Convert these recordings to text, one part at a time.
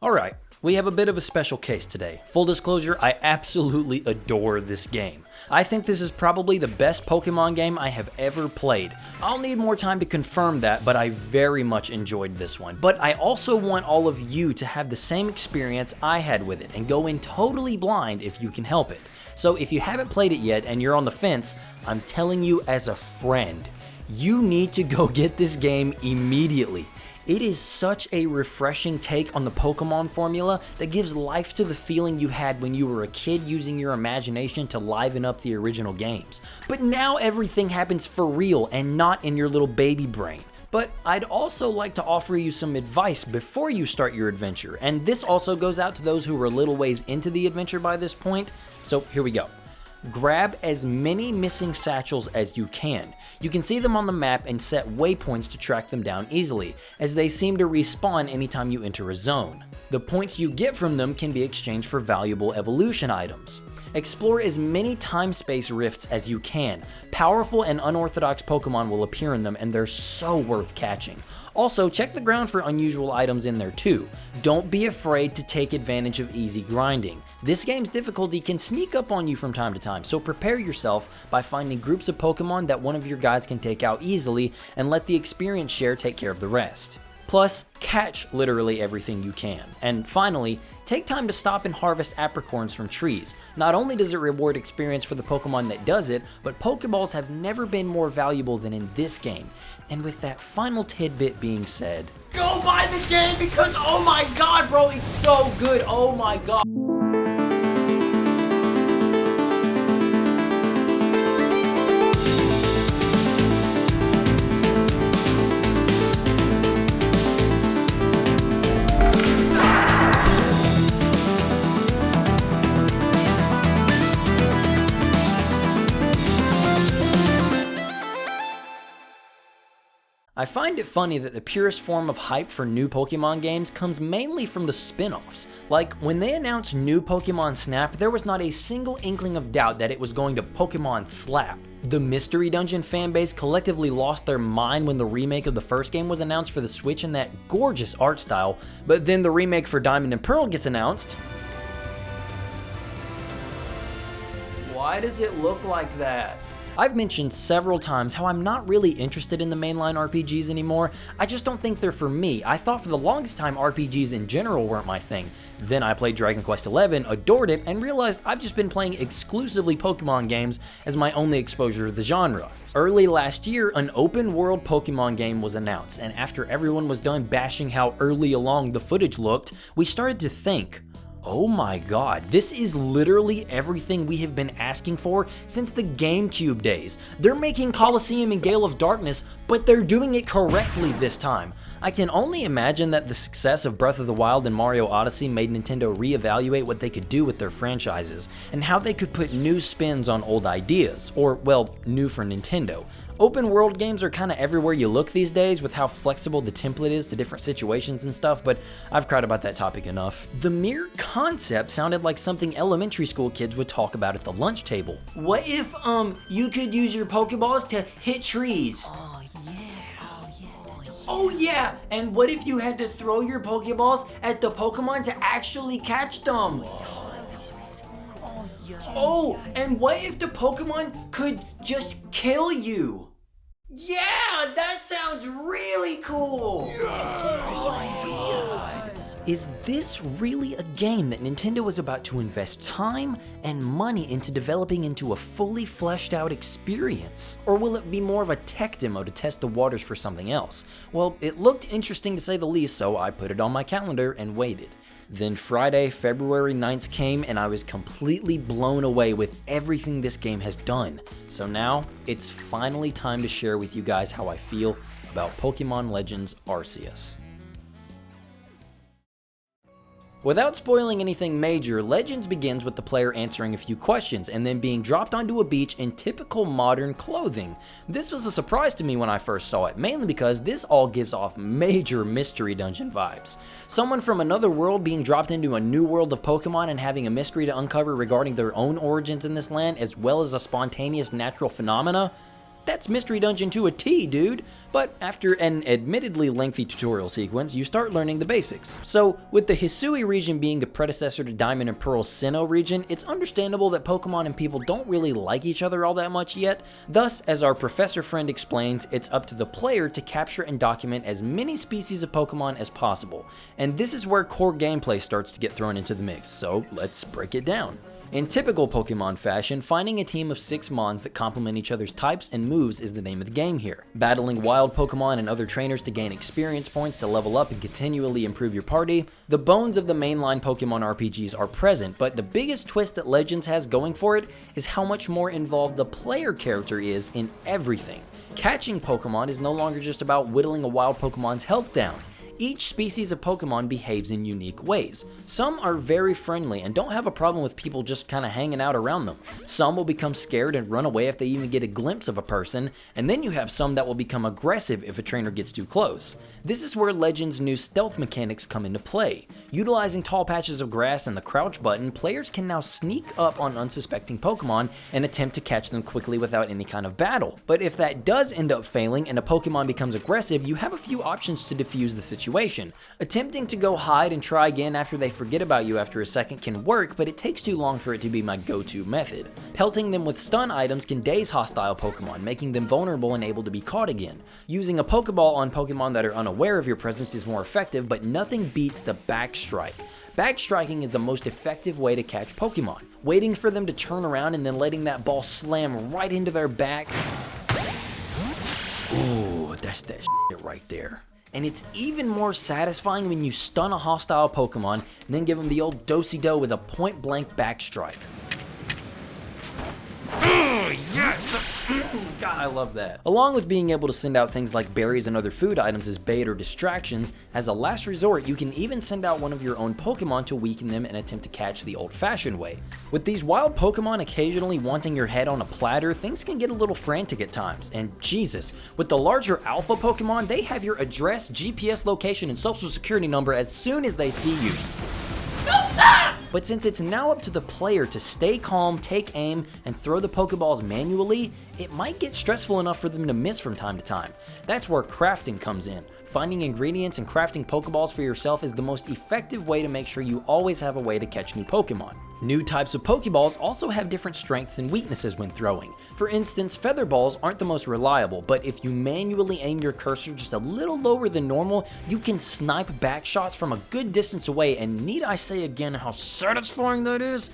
Alright, we have a bit of a special case today. Full disclosure, I absolutely adore this game. I think this is probably the best Pokemon game I have ever played. I'll need more time to confirm that, but I very much enjoyed this one. But I also want all of you to have the same experience I had with it and go in totally blind if you can help it. So if you haven't played it yet and you're on the fence, I'm telling you as a friend, you need to go get this game immediately. It is such a refreshing take on the Pokemon formula that gives life to the feeling you had when you were a kid using your imagination to liven up the original games. But now everything happens for real and not in your little baby brain. But I'd also like to offer you some advice before you start your adventure, and this also goes out to those who are a little ways into the adventure by this point, so here we go. Grab as many missing satchels as you can. You can see them on the map and set waypoints to track them down easily, as they seem to respawn anytime you enter a zone. The points you get from them can be exchanged for valuable evolution items. Explore as many time-space rifts as you can. Powerful and unorthodox Pokemon will appear in them, and they're so worth catching. Also, check the ground for unusual items in there too. Don't be afraid to take advantage of easy grinding. This game's difficulty can sneak up on you from time to time, so prepare yourself by finding groups of Pokemon that one of your guys can take out easily and let the experience share take care of the rest. Plus, catch literally everything you can. And finally, take time to stop and harvest apricorns from trees. Not only does it reward experience for the Pokemon that does it, but Pokeballs have never been more valuable than in this game. And with that final tidbit being said, go buy the game because oh my god bro, it's so good, oh my god. I find it funny that the purest form of hype for new Pokemon games comes mainly from the spin-offs. Like, when they announced new Pokemon Snap, there was not a single inkling of doubt that it was going to Pokemon Slap. The Mystery Dungeon fanbase collectively lost their mind when the remake of the first game was announced for the Switch in that gorgeous art style, but then the remake for Diamond and Pearl gets announced. Why does it look like that? I've mentioned several times how I'm not really interested in the mainline RPGs anymore. I just don't think they're for me. I thought for the longest time RPGs in general weren't my thing. Then I played Dragon Quest XI, adored it, and realized I've just been playing exclusively Pokemon games as my only exposure to the genre. Early last year, an open world Pokemon game was announced, and after everyone was done bashing how early along the footage looked, we started to think, oh my god, this is literally everything we have been asking for since the GameCube days. They're making Colosseum and Gale of Darkness, but they're doing it correctly this time. I can only imagine that the success of Breath of the Wild and Mario Odyssey made Nintendo reevaluate what they could do with their franchises, and how they could put new spins on old ideas, or, well, new for Nintendo. Open world games are kinda everywhere you look these days with how flexible the template is to different situations and stuff, but I've cried about that topic enough. The mere concept sounded like something elementary school kids would talk about at the lunch table. What if, you could use your Pokeballs to hit trees? Oh yeah, and what if you had to throw your Pokeballs at the Pokemon to actually catch them? Oh, and what if the Pokemon could just kill you? Yeah, that sounds really cool! Oh my god. Is this really a game that Nintendo is about to invest time and money into developing into a fully fleshed out experience? Or will it be more of a tech demo to test the waters for something else? Well, it looked interesting to say the least, so I put it on my calendar and waited. Then Friday, February 9th came and I was completely blown away with everything this game has done. So now, it's finally time to share with you guys how I feel about Pokémon Legends Arceus. Without spoiling anything major, Legends begins with the player answering a few questions and then being dropped onto a beach in typical modern clothing. This was a surprise to me when I first saw it, mainly because this all gives off major Mystery Dungeon vibes. Someone from another world being dropped into a new world of Pokemon and having a mystery to uncover regarding their own origins in this land, as well as a spontaneous natural phenomena. That's Mystery Dungeon to a T, dude. But after an admittedly lengthy tutorial sequence, you start learning the basics. So, with the Hisui region being the predecessor to Diamond and Pearl Sinnoh region, it's understandable that Pokemon and people don't really like each other all that much yet. Thus, as our professor friend explains, it's up to the player to capture and document as many species of Pokemon as possible. And this is where core gameplay starts to get thrown into the mix, so let's break it down. In typical Pokemon fashion, finding a team of 6 Mons that complement each other's types and moves is the name of the game here. Battling wild Pokemon and other trainers to gain experience points to level up and continually improve your party. The bones of the mainline Pokemon RPGs are present, but the biggest twist that Legends has going for it is how much more involved the player character is in everything. Catching Pokemon is no longer just about whittling a wild Pokemon's health down. Each species of Pokemon behaves in unique ways. Some are very friendly and don't have a problem with people just kind of hanging out around them. Some will become scared and run away if they even get a glimpse of a person, and then you have some that will become aggressive if a trainer gets too close. This is where Legends' new stealth mechanics come into play. Utilizing tall patches of grass and the crouch button, players can now sneak up on unsuspecting Pokemon and attempt to catch them quickly without any kind of battle. But if that does end up failing and a Pokemon becomes aggressive, you have a few options to defuse the situation. Attempting to go hide and try again after they forget about you after a second can work, but it takes too long for it to be my go-to method. Pelting them with stun items can daze hostile Pokemon, making them vulnerable and able to be caught again. Using a Pokeball on Pokemon that are unaware of your presence is more effective, but nothing beats the backstrike. Backstriking is the most effective way to catch Pokemon. Waiting for them to turn around and then letting that ball slam right into their back. Ooh, that's that shit right there. And it's even more satisfying when you stun a hostile Pokemon and then give them the old do-si-do with a point-blank backstrike. Yes! God, I love that. Along with being able to send out things like berries and other food items as bait or distractions, as a last resort, you can even send out one of your own Pokemon to weaken them and attempt to catch the old-fashioned way. With these wild Pokemon occasionally wanting your head on a platter, things can get a little frantic at times. And Jesus, with the larger alpha Pokemon, they have your address, GPS location, and social security number as soon as they see you. No, stop! But since it's now up to the player to stay calm, take aim, and throw the Pokeballs manually, it might get stressful enough for them to miss from time to time. That's where crafting comes in. Finding ingredients and crafting Pokeballs for yourself is the most effective way to make sure you always have a way to catch new Pokemon. New types of Pokeballs also have different strengths and weaknesses when throwing. For instance, Feather Balls aren't the most reliable, but if you manually aim your cursor just a little lower than normal, you can snipe back shots from a good distance away, and need I say again how satisfying that is?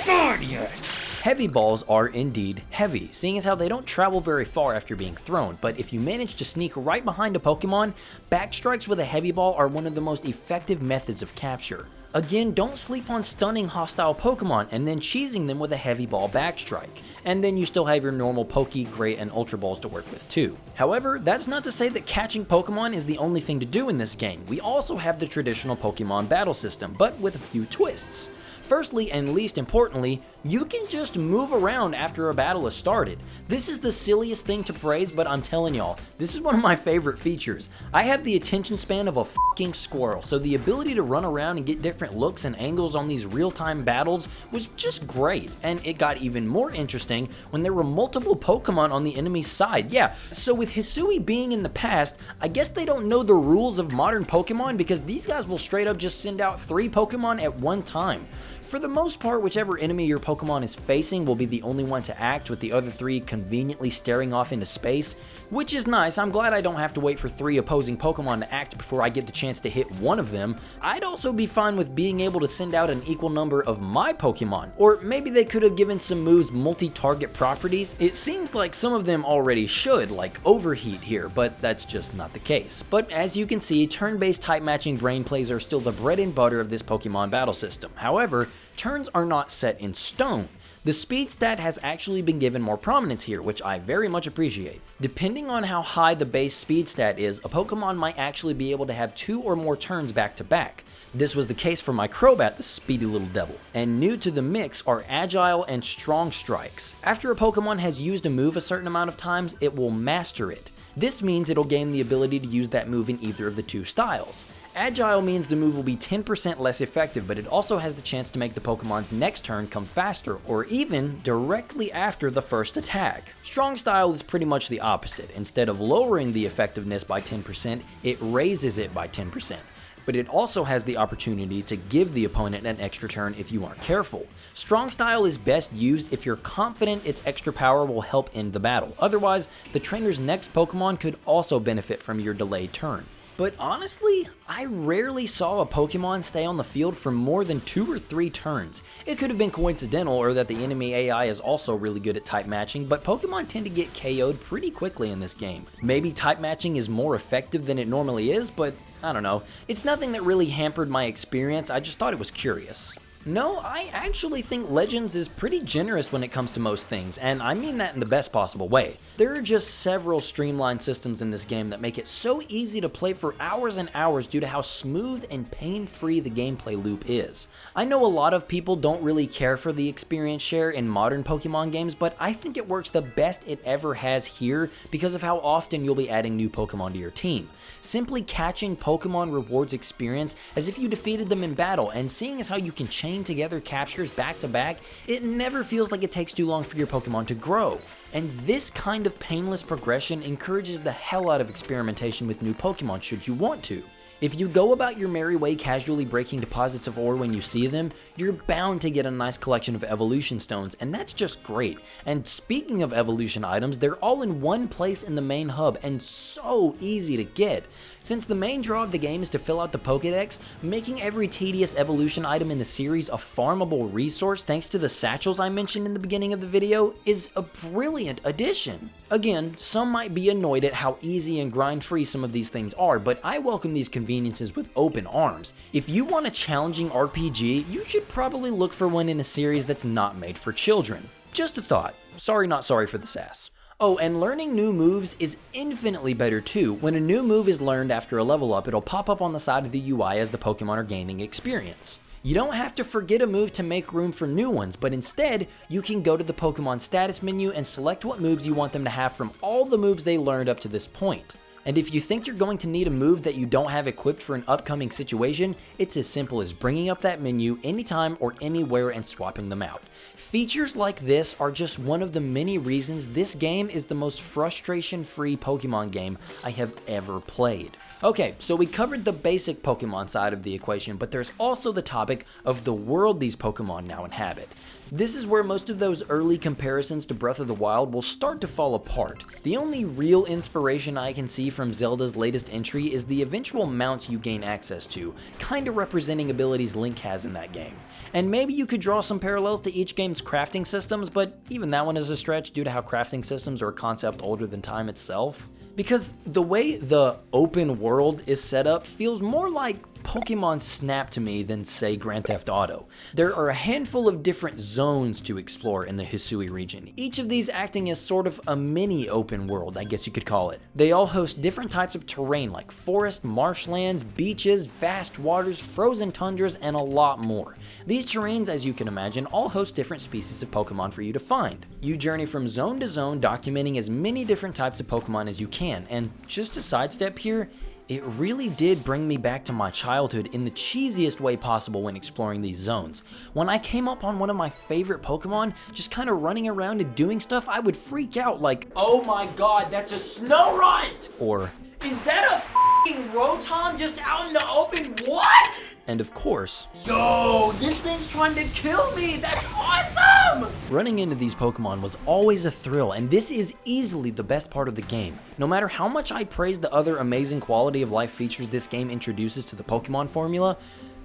God, yes! Heavy balls are indeed heavy, seeing as how they don't travel very far after being thrown, but if you manage to sneak right behind a Pokemon, backstrikes with a heavy ball are one of the most effective methods of capture. Again, don't sleep on stunning hostile Pokemon and then cheesing them with a heavy ball backstrike. And then you still have your normal Poke, Great, and Ultra Balls to work with too. However, that's not to say that catching Pokemon is the only thing to do in this game. We also have the traditional Pokemon battle system, but with a few twists. Firstly, and least importantly, you can just move around after a battle has started. This is the silliest thing to praise, but I'm telling y'all, this is one of my favorite features. I have the attention span of a fucking squirrel, so the ability to run around and get different looks and angles on these real-time battles was just great, and it got even more interesting when there were multiple Pokemon on the enemy's side. Yeah, so with Hisui being in the past, I guess they don't know the rules of modern Pokemon because these guys will straight up just send out 3 Pokemon at one time. For the most part, whichever enemy your Pokemon is facing will be the only one to act, with the other 3 conveniently staring off into space, which is nice. I'm glad I don't have to wait for 3 opposing Pokemon to act before I get the chance to hit one of them. I'd also be fine with being able to send out an equal number of my Pokemon, or maybe they could have given some moves multi-target properties. It seems like some of them already should, like Overheat here, but that's just not the case. But as you can see, turn-based type matching brain plays are still the bread and butter of this Pokemon battle system. However, turns are not set in stone. The speed stat has actually been given more prominence here, which I very much appreciate. Depending on how high the base speed stat is, a Pokemon might actually be able to have 2 or more turns back to back. This was the case for my Crobat, the speedy little devil. And new to the mix are Agile and Strong Strikes. After a Pokemon has used a move a certain amount of times, it will master it. This means it'll gain the ability to use that move in either of the 2 styles. Agile means the move will be 10% less effective, but it also has the chance to make the Pokemon's next turn come faster, or even directly after the first attack. Strong Style is pretty much the opposite. Instead of lowering the effectiveness by 10%, it raises it by 10%. But it also has the opportunity to give the opponent an extra turn if you aren't careful. Strong Style is best used if you're confident its extra power will help end the battle. Otherwise, the trainer's next Pokemon could also benefit from your delayed turn. But honestly, I rarely saw a Pokemon stay on the field for more than 2 or 3 turns. It could have been coincidental or that the enemy AI is also really good at type matching, but Pokemon tend to get KO'd pretty quickly in this game. Maybe type matching is more effective than it normally is, but I don't know. It's nothing that really hampered my experience, I just thought it was curious. No, I actually think Legends is pretty generous when it comes to most things, and I mean that in the best possible way. There are just several streamlined systems in this game that make it so easy to play for hours and hours due to how smooth and pain-free the gameplay loop is. I know a lot of people don't really care for the experience share in modern Pokemon games, but I think it works the best it ever has here because of how often you'll be adding new Pokemon to your team. Simply catching Pokemon rewards experience as if you defeated them in battle, and seeing as how you can chain together captures back to back, it never feels like it takes too long for your Pokemon to grow. And this kind of painless progression encourages the hell out of experimentation with new Pokemon should you want to. If you go about your merry way casually breaking deposits of ore when you see them, you're bound to get a nice collection of evolution stones, and that's just great. And speaking of evolution items, they're all in one place in the main hub and so easy to get. Since the main draw of the game is to fill out the Pokédex, making every tedious evolution item in the series a farmable resource thanks to the satchels I mentioned in the beginning of the video is a brilliant addition. Again, some might be annoyed at how easy and grind-free some of these things are, but I welcome these conveniences with open arms. If you want a challenging RPG, you should probably look for one in a series that's not made for children. Just a thought. Sorry not sorry for the sass. Oh, and learning new moves is infinitely better too. When a new move is learned after a level up, it'll pop up on the side of the UI as the Pokemon are gaining experience. You don't have to forget a move to make room for new ones, but instead, you can go to the Pokemon status menu and select what moves you want them to have from all the moves they learned up to this point. And if you think you're going to need a move that you don't have equipped for an upcoming situation, it's as simple as bringing up that menu anytime or anywhere and swapping them out. Features like this are just one of the many reasons this game is the most frustration-free Pokemon game I have ever played. Okay, so we covered the basic Pokemon side of the equation, but there's also the topic of the world these Pokemon now inhabit. This is where most of those early comparisons to Breath of the Wild will start to fall apart. The only real inspiration I can see from Zelda's latest entry is the eventual mounts you gain access to, kinda representing abilities Link has in that game. And maybe you could draw some parallels to each game's crafting systems, but even that one is a stretch due to how crafting systems are a concept older than time itself. Because the way the open world is set up feels more like Pokemon Snap to me than, say, Grand Theft Auto. There are a handful of different zones to explore in the Hisui region, each of these acting as sort of a mini open world, I guess you could call it. They all host different types of terrain like forest, marshlands, beaches, vast waters, frozen tundras, and a lot more. These terrains, as you can imagine, all host different species of Pokemon for you to find. You journey from zone to zone, documenting as many different types of Pokemon as you can, and just a sidestep here, it really did bring me back to my childhood in the cheesiest way possible when exploring these zones. When I came up on one of my favorite Pokemon just kind of running around and doing stuff, I would freak out like, "Oh my god, that's a Snorunt!" Or, "Is that a f***ing Rotom just out in the open? What?" And of course, "Yo, this thing's trying to kill me! That's awesome!" Running into these Pokemon was always a thrill, and this is easily the best part of the game. No matter how much I praise the other amazing quality of life features this game introduces to the Pokemon formula,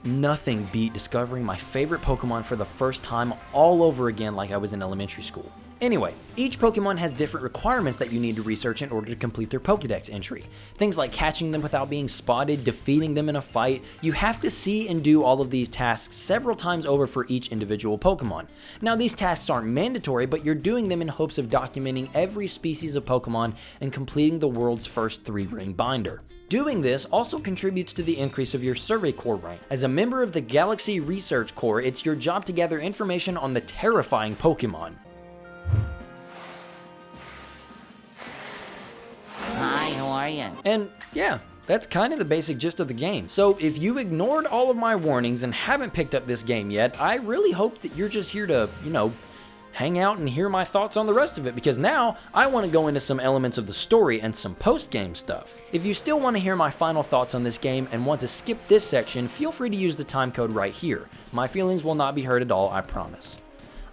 nothing beat discovering my favorite Pokemon for the first time all over again like I was in elementary school. Anyway, each Pokemon has different requirements that you need to research in order to complete their Pokédex entry. Things like catching them without being spotted, defeating them in a fight. You have to see and do all of these tasks several times over for each individual Pokemon. Now, these tasks aren't mandatory, but you're doing them in hopes of documenting every species of Pokemon and completing the world's first 3-ring binder. Doing this also contributes to the increase of your Survey Corps rank. As a member of the Galaxy Research Corps, it's your job to gather information on the terrifying Pokemon. Hi, how are you? And yeah, that's kind of the basic gist of the game. So if you ignored all of my warnings and haven't picked up this game yet, I really hope that you're just here to, hang out and hear my thoughts on the rest of it, because now I want to go into some elements of the story and some post-game stuff. If you still want to hear my final thoughts on this game and want to skip this section, feel free to use the time code right here. My feelings will not be hurt at all, I promise.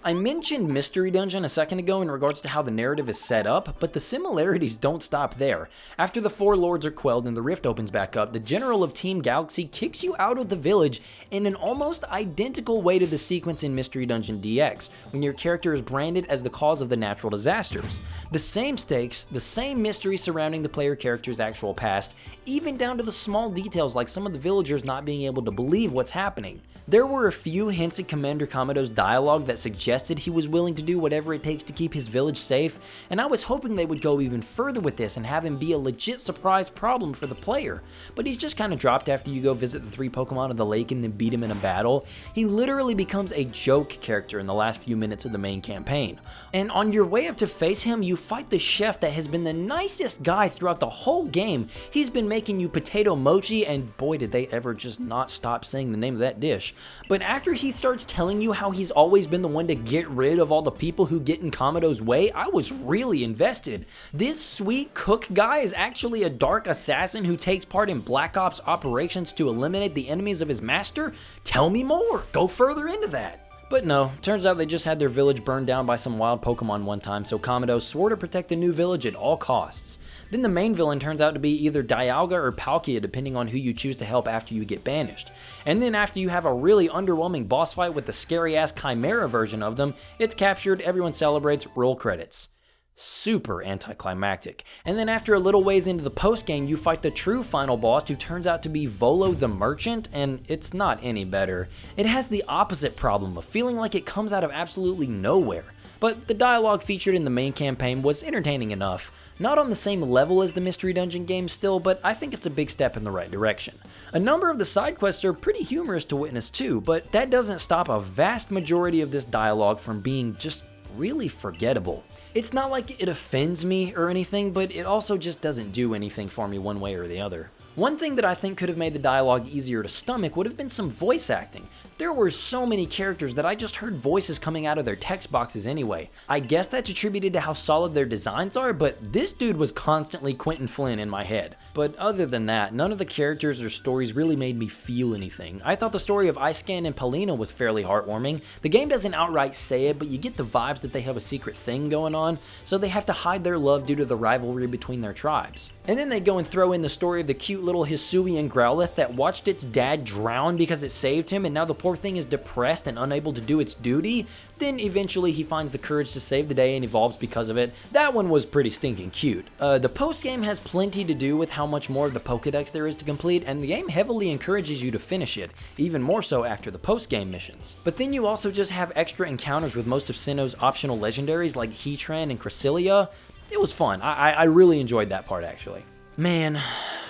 I mentioned Mystery Dungeon a second ago in regards to how the narrative is set up, but the similarities don't stop there. After the four lords are quelled and the rift opens back up, the general of Team Galaxy kicks you out of the village in an almost identical way to the sequence in Mystery Dungeon DX, when your character is branded as the cause of the natural disasters. The same stakes, the same mystery surrounding the player character's actual past, even down to the small details like some of the villagers not being able to believe what's happening. There were a few hints in Commander Kamado's dialogue that suggested he was willing to do whatever it takes to keep his village safe, and I was hoping they would go even further with this and have him be a legit surprise problem for the player. But he's just kind of dropped after you go visit the 3 Pokemon of the lake and then beat him in a battle. He literally becomes a joke character in the last few minutes of the main campaign. And on your way up to face him, you fight the chef that has been the nicest guy throughout the whole game. He's been making you potato mochi, and boy did they ever just not stop saying the name of that dish. But after he starts telling you how he's always been the one to get rid of all the people who get in Kamado's way, I was really invested. This sweet cook guy is actually a dark assassin who takes part in Black Ops operations to eliminate the enemies of his master? Tell me more, go further into that. But no, turns out they just had their village burned down by some wild Pokemon one time, so Kamado swore to protect the new village at all costs. Then the main villain turns out to be either Dialga or Palkia, depending on who you choose to help after you get banished. And then after you have a really underwhelming boss fight with the scary ass Chimera version of them, it's captured, everyone celebrates, roll credits. Super anticlimactic. And then after a little ways into the post-game, you fight the true final boss, who turns out to be Volo the Merchant, and it's not any better. It has the opposite problem of feeling like it comes out of absolutely nowhere. But the dialogue featured in the main campaign was entertaining enough. Not on the same level as the Mystery Dungeon game still, but I think it's a big step in the right direction. A number of the side quests are pretty humorous to witness too, but that doesn't stop a vast majority of this dialogue from being just really forgettable. It's not like it offends me or anything, but it also just doesn't do anything for me one way or the other. One thing that I think could have made the dialogue easier to stomach would have been some voice acting. There were so many characters that I just heard voices coming out of their text boxes anyway. I guess that's attributed to how solid their designs are, but this dude was constantly Quentin Flynn in my head. But other than that, none of the characters or stories really made me feel anything. I thought the story of Icecan and Palina was fairly heartwarming. The game doesn't outright say it, but you get the vibes that they have a secret thing going on, so they have to hide their love due to the rivalry between their tribes. And then they go and throw in the story of the cute little Hisui and Growlithe that watched its dad drown because it saved him, and now the poor thing is depressed and unable to do its duty. Then eventually he finds the courage to save the day and evolves because of it. That one was pretty stinking cute. The post game has plenty to do with how much more of the Pokédex there is to complete, and the game heavily encourages you to finish it, even more so after the post game missions. But then you also just have extra encounters with most of Sinnoh's optional legendaries like Heatran and Cresselia. It was fun. I really enjoyed that part actually. Man,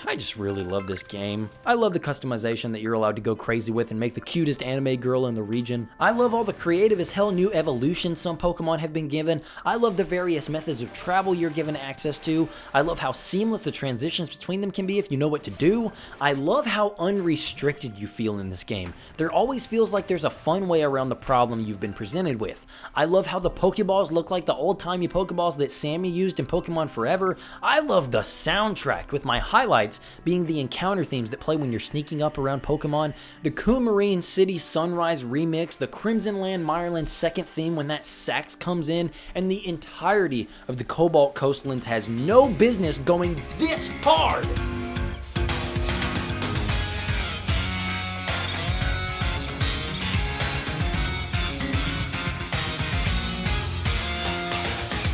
I just really love this game. I love the customization that you're allowed to go crazy with and make the cutest anime girl in the region. I love all the creative as hell new evolutions some Pokemon have been given. I love the various methods of travel you're given access to. I love how seamless the transitions between them can be if you know what to do. I love how unrestricted you feel in this game. There always feels like there's a fun way around the problem you've been presented with. I love how the Pokeballs look like the old-timey Pokeballs that Sammy used in Pokemon Forever. I love the soundtrack, with my highlights being the encounter themes that play when you're sneaking up around Pokemon, the Coumarine City Sunrise remix, the Crimson Land Mireland second theme when that sax comes in, and the entirety of the Cobalt Coastlands has no business going this hard!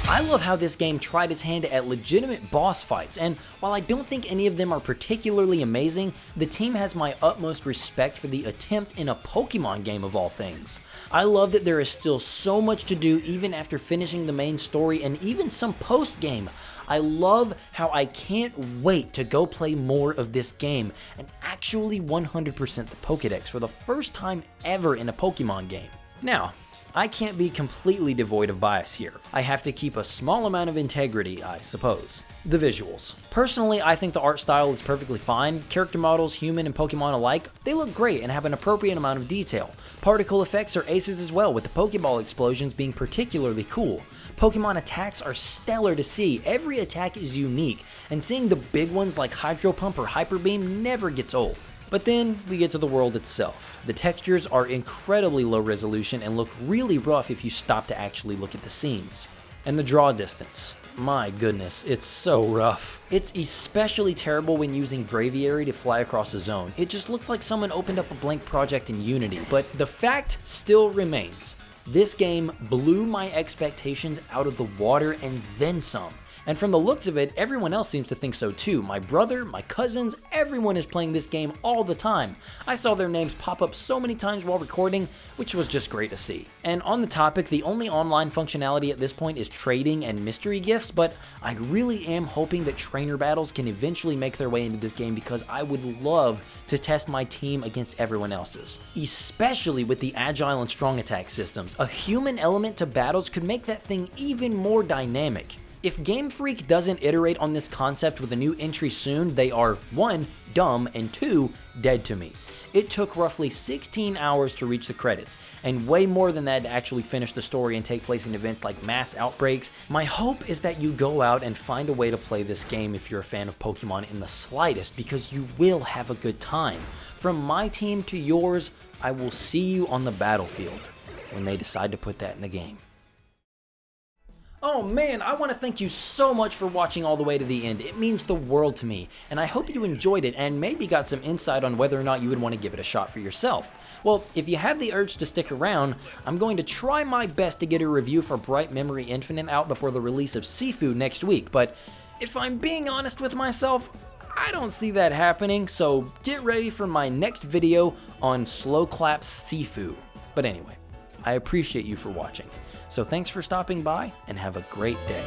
I love how this game tried its hand at legitimate boss fights, and while I don't think any of them are particularly amazing, the team has my utmost respect for the attempt in a Pokemon game of all things. I love that there is still so much to do even after finishing the main story and even some post-game. I love how I can't wait to go play more of this game and actually 100% the Pokédex for the first time ever in a Pokemon game. Now, I can't be completely devoid of bias here. I have to keep a small amount of integrity, I suppose. The visuals. Personally, I think the art style is perfectly fine. Character models, human and Pokemon alike, they look great and have an appropriate amount of detail. Particle effects are aces as well, with the Pokeball explosions being particularly cool. Pokemon attacks are stellar to see. Every attack is unique, and seeing the big ones like Hydro Pump or Hyper Beam never gets old. But then we get to the world itself. The textures are incredibly low resolution and look really rough if you stop to actually look at the seams. And the draw distance. My goodness, it's so rough. It's especially terrible when using Braviary to fly across a zone. It just looks like someone opened up a blank project in Unity, but the fact still remains. This game blew my expectations out of the water and then some. And from the looks of it, everyone else seems to think so too. My brother, my cousins, everyone is playing this game all the time. I saw their names pop up so many times while recording, which was just great to see. And on the topic, the only online functionality at this point is trading and mystery gifts, but I really am hoping that trainer battles can eventually make their way into this game because I would love to test my team against everyone else's. Especially with the agile and strong attack systems. A human element to battles could make that thing even more dynamic. If Game Freak doesn't iterate on this concept with a new entry soon, they are 1, dumb, and 2, dead to me. It took roughly 16 hours to reach the credits, and way more than that to actually finish the story and take place in events like mass outbreaks. My hope is that you go out and find a way to play this game if you're a fan of Pokemon in the slightest, because you will have a good time. From my team to yours, I will see you on the battlefield when they decide to put that in the game. Oh man, I want to thank you so much for watching all the way to the end. It means the world to me, and I hope you enjoyed it and maybe got some insight on whether or not you would want to give it a shot for yourself. Well, if you have the urge to stick around, I'm going to try my best to get a review for Bright Memory Infinite out before the release of Sifu next week, but if I'm being honest with myself, I don't see that happening, so get ready for my next video on Slowclap's Sifu. But anyway, I appreciate you for watching. So thanks for stopping by and have a great day.